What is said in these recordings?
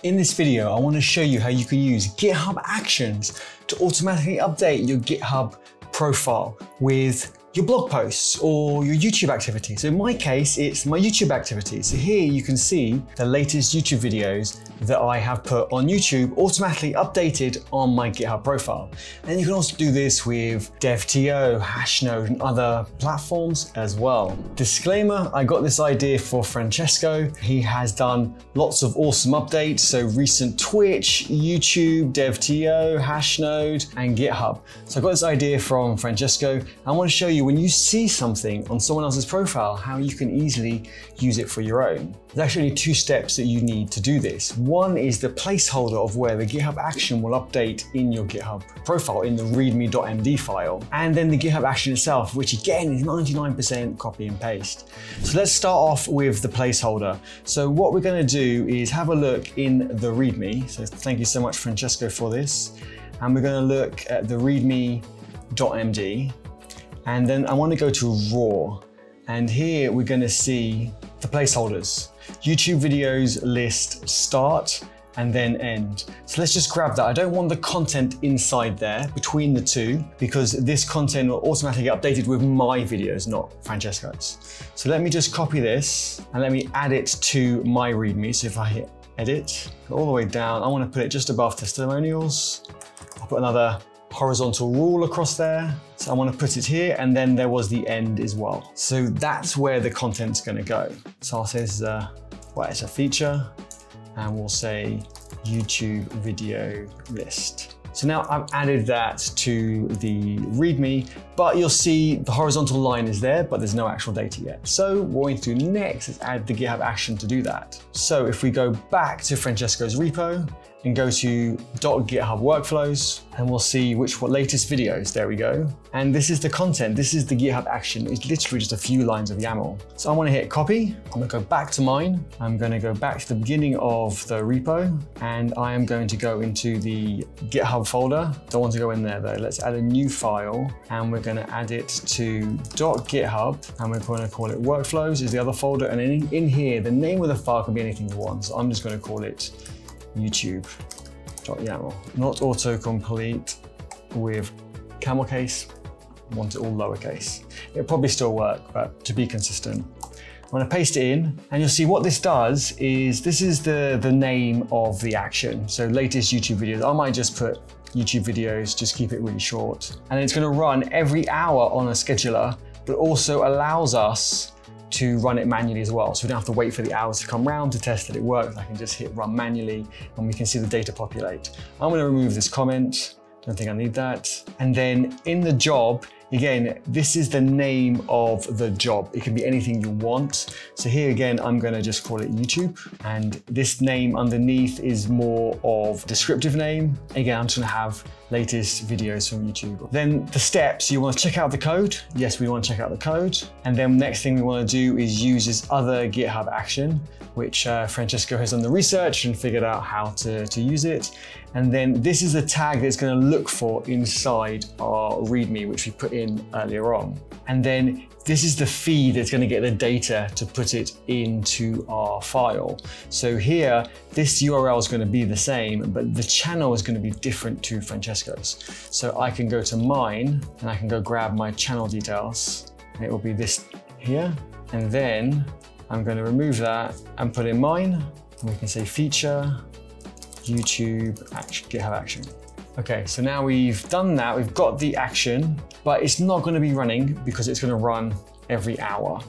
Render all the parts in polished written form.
In this video, I want to show you how you can use GitHub Actions to automatically update your GitHub profile with your blog posts or your YouTube activity. So in my case, it's my YouTube activity. So here you can see the latest YouTube videos that I have put on YouTube automatically updated on my GitHub profile. And you can also do this with DevTO, Hashnode, and other platforms as well. Disclaimer, I got this idea for Francesco. He has done lots of awesome updates. So recent Twitch, YouTube, DevTO, Hashnode, and GitHub. So I got this idea from Francesco. I want to show you when you see something on someone else's profile, how you can easily use it for your own. There's actually 2 steps that you need to do this. One is the placeholder of where the GitHub action will update in your GitHub profile in the readme.md file. And then the GitHub action itself, which again is 99% copy and paste. So let's start off with the placeholder. So what we're going to do is have a look in the readme. So thank you so much, Francesco, for this. And we're going to look at the readme.md. And then I want to go to raw. And here we're going to see the placeholders. YouTube videos list start and then end. So let's just grab that. I don't want the content inside there between the two because this content will automatically get updated with my videos, not Francesco's. So let me just copy this and let me add it to my README. So if I hit edit, go all the way down, I want to put it just above testimonials. I'll put another horizontal rule across there. So I want to put it here, and then there was the end as well. So that's where the content's going to go. So I'll say this is it's a feature, and we'll say YouTube video list. So now I've added that to the README, but you'll see the horizontal line is there, but there's no actual data yet. So what we need to do next is add the GitHub action to do that. So if we go back to Francesco's repo and go to .github workflows, and we'll see what latest videos, there we go. And this is the content, this is the GitHub action. It's literally just a few lines of YAML. So I want to hit copy, I'm going to go back to mine. I'm going to go back to the beginning of the repo, and I am going to go into the GitHub folder. Don't want to go in there though. Let's add a new file, and we're going to add it to .github, and we're going to call it workflows is the other folder. And in here, the name of the file can be anything you want. So I'm just going to call it YouTube.yaml, not autocomplete with camel case. I want it all lowercase. It'll probably still work, but to be consistent, I'm going to paste it in, and you'll see what this does is this is the name of the action. So latest YouTube videos. I might just put YouTube videos, just keep it really short, and it's going to run every hour on a scheduler, but also allows us to run it manually as well. So we don't have to wait for the hours to come round to test that it works. I can just hit run manually and we can see the data populate. I'm going to remove this comment. Don't think I need that. And then in the job, again, this is the name of the job. It can be anything you want. So here again, I'm going to just call it YouTube. And this name underneath is more of a descriptive name. Again, I'm just going to have latest videos from YouTube. Then the steps, you want to check out the code. Yes, we want to check out the code. And then next thing we want to do is use this other GitHub action, which Francesco has done the research and figured out how to use it. And then this is the tag that it's going to look for inside our README, which we put in earlier on. And then this is the feed that's going to get the data to put it into our file. So here, this URL is going to be the same, but the channel is going to be different to Francesco's. So I can go to mine and I can go grab my channel details, and it will be this here. And then I'm going to remove that and put in mine, and we can say feature, YouTube, action, GitHub action. Okay, so now we've done that, we've got the action, but it's not going to be running because it's going to run every hour.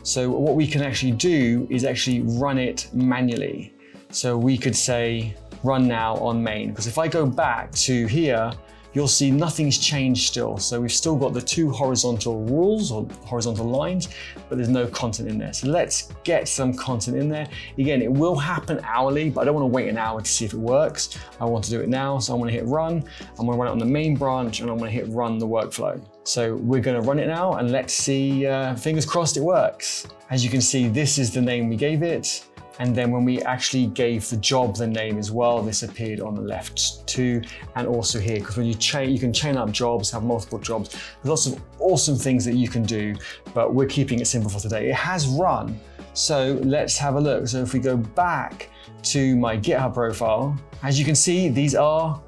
So what we can actually do is actually run it manually. So we could say run now on main, because if I go back to here, you'll see nothing's changed still. So we've still got the 2 horizontal rules or horizontal lines, but there's no content in there. So let's get some content in there. Again, it will happen hourly, but I don't want to wait an hour to see if it works. I want to do it now. So I'm going to hit run. I'm going to run it on the main branch, and I'm going to hit run the workflow. So we're going to run it now, and let's see, fingers crossed it works. As you can see, this is the name we gave it. And then when we actually gave the job the name as well, this appeared on the left too, and also here, because when you can chain up jobs, have multiple jobs. There's lots of awesome things that you can do, but we're keeping it simple for today. It has run, so let's have a look. So if we go back to my GitHub profile, as you can see, these are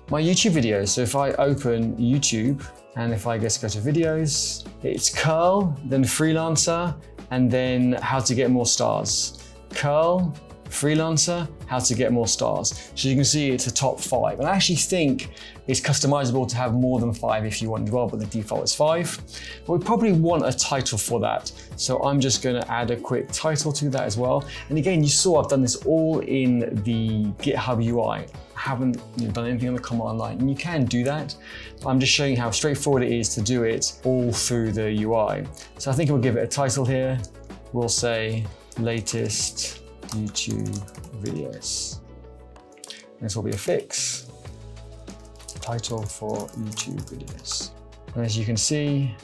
my YouTube videos. So if I open YouTube and if I just go to videos, it's curl, then freelancer, and then how to get more stars. Curl, freelancer, how to get more stars. So you can see it's a top 5. And I actually think it's customizable to have more than 5 if you want as well, but the default is 5. But we probably want a title for that. So I'm just gonna add a quick title to that as well. And again, you saw I've done this all in the GitHub UI. I haven't done anything on the command line, and you can do that. I'm just showing how straightforward it is to do it all through the UI. So I think we'll give it a title here. We'll say latest YouTube videos. This will be a fix. Title for YouTube videos. And as you can see,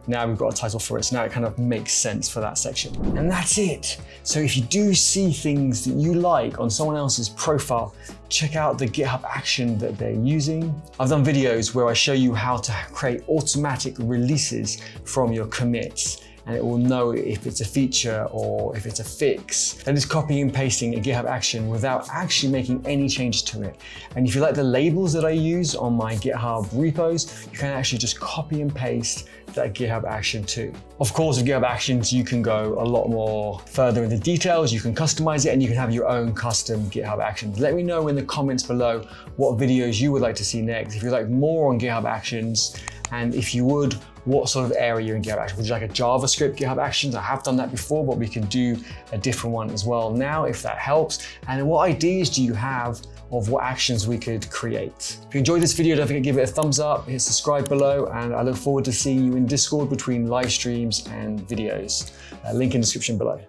now we've got a title for it, so now it kind of makes sense for that section. And that's it. So if you do see things that you like on someone else's profile, check out the GitHub action that they're using. I've done videos where I show you how to create automatic releases from your commits, and it will know if it's a feature or if it's a fix. That is copying and pasting a GitHub action without actually making any changes to it. And if you like the labels that I use on my GitHub repos, you can actually just copy and paste that GitHub action too. Of course, with GitHub Actions, you can go a lot more further in the details, you can customize it, and you can have your own custom GitHub Actions. Let me know in the comments below what videos you would like to see next. If you'd like more on GitHub Actions, and if you would, what sort of area you're in GitHub Actions. Would you like a JavaScript GitHub Actions? I have done that before, but we can do a different one as well now if that helps. And what ideas do you have of what actions we could create? If you enjoyed this video, don't forget to give it a thumbs up, hit subscribe below, and I look forward to seeing you in Discord between live streams and videos. Link in the description below.